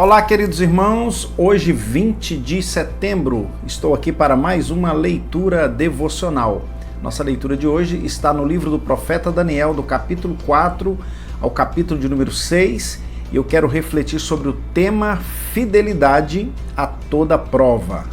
Olá, queridos irmãos, hoje 20 de setembro, estou aqui para mais uma leitura devocional. Nossa leitura de hoje está no livro do profeta Daniel, do capítulo 4 ao capítulo de número 6, e eu quero refletir sobre o tema fidelidade a toda prova.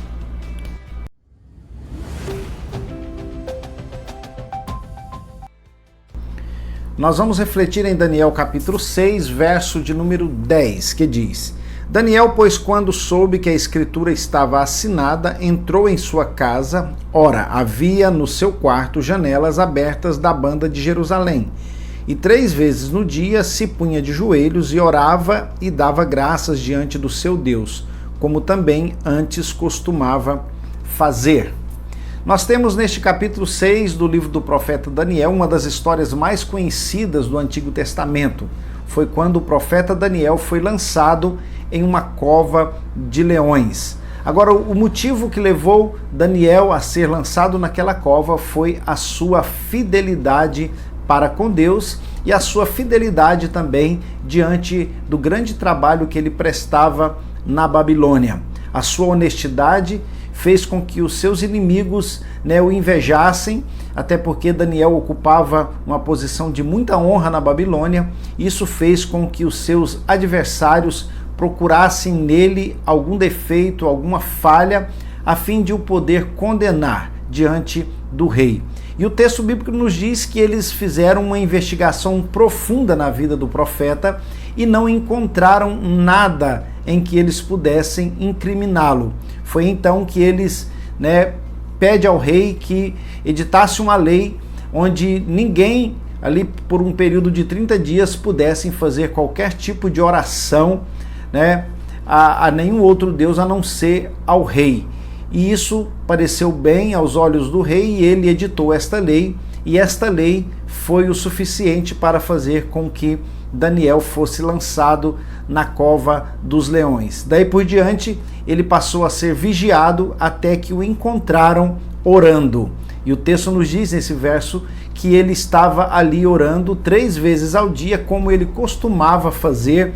Nós vamos refletir em Daniel capítulo 6, verso de número 10, que diz: Daniel, pois, quando soube que a escritura estava assinada, entrou em sua casa. Ora, havia no seu quarto janelas abertas da banda de Jerusalém. E 3 vezes no dia se punha de joelhos e orava e dava graças diante do seu Deus, como também antes costumava fazer. Nós temos neste capítulo 6 do livro do profeta Daniel uma das histórias mais conhecidas do Antigo Testamento. Foi quando o profeta Daniel foi lançado em uma cova de leões. Agora, o motivo que levou Daniel a ser lançado naquela cova foi a sua fidelidade para com Deus e a sua fidelidade também diante do grande trabalho que ele prestava na Babilônia. A sua honestidade fez com que os seus inimigos o invejassem, até porque Daniel ocupava uma posição de muita honra na Babilônia. Isso fez com que os seus adversários procurassem nele algum defeito, alguma falha, a fim de o poder condenar diante do rei. E o texto bíblico nos diz que eles fizeram uma investigação profunda na vida do profeta e não encontraram nada em que eles pudessem incriminá-lo. Foi então que eles pedem ao rei que editasse uma lei onde ninguém, ali por um período de 30 dias, pudessem fazer qualquer tipo de oração a nenhum outro Deus a não ser ao rei. E isso pareceu bem aos olhos do rei e ele editou esta lei, e esta lei foi o suficiente para fazer com que Daniel fosse lançado na cova dos leões. Daí por diante, ele passou a ser vigiado até que o encontraram orando. E o texto nos diz nesse verso que ele estava ali orando 3 vezes ao dia, como ele costumava fazer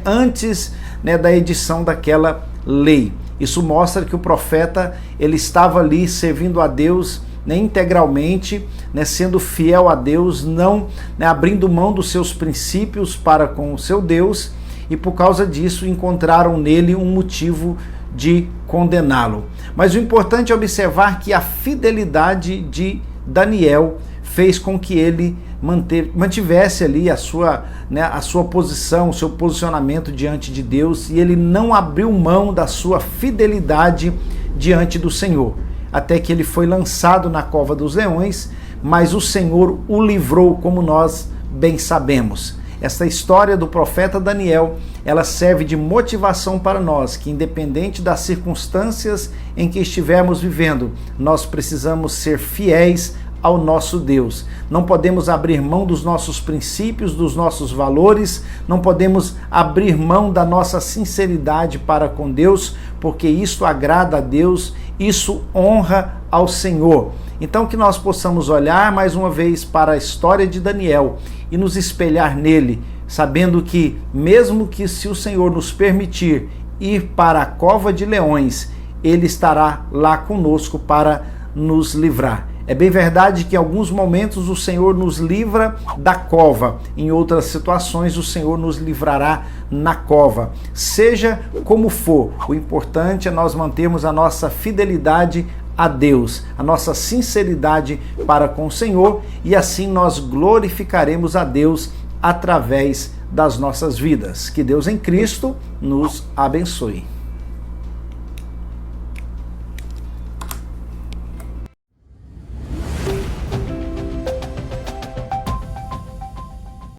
antes da edição daquela lei. Isso mostra que o profeta ele estava ali servindo a Deus integralmente, sendo fiel a Deus, não abrindo mão dos seus princípios para com o seu Deus, e por causa disso encontraram nele um motivo de condená-lo. Mas o importante é observar que a fidelidade de Daniel fez com que ele mantivesse ali a sua posição, o seu posicionamento diante de Deus, e ele não abriu mão da sua fidelidade diante do Senhor, até que ele foi lançado na cova dos leões, mas o Senhor o livrou, como nós bem sabemos. Esta história do profeta Daniel, ela serve de motivação para nós, que independente das circunstâncias em que estivermos vivendo, nós precisamos ser fiéis ao nosso Deus. Não podemos abrir mão dos nossos princípios, dos nossos valores, não podemos abrir mão da nossa sinceridade para com Deus, porque isso agrada a Deus, isso honra ao Senhor. Então que nós possamos olhar mais uma vez para a história de Daniel e nos espelhar nele, sabendo que mesmo que se o Senhor nos permitir ir para a cova de leões, ele estará lá conosco para nos livrar. É bem verdade que em alguns momentos o Senhor nos livra da cova, em outras situações o Senhor nos livrará na cova. Seja como for, o importante é nós mantermos a nossa fidelidade a Deus, a nossa sinceridade para com o Senhor, e assim nós glorificaremos a Deus através das nossas vidas. Que Deus em Cristo nos abençoe.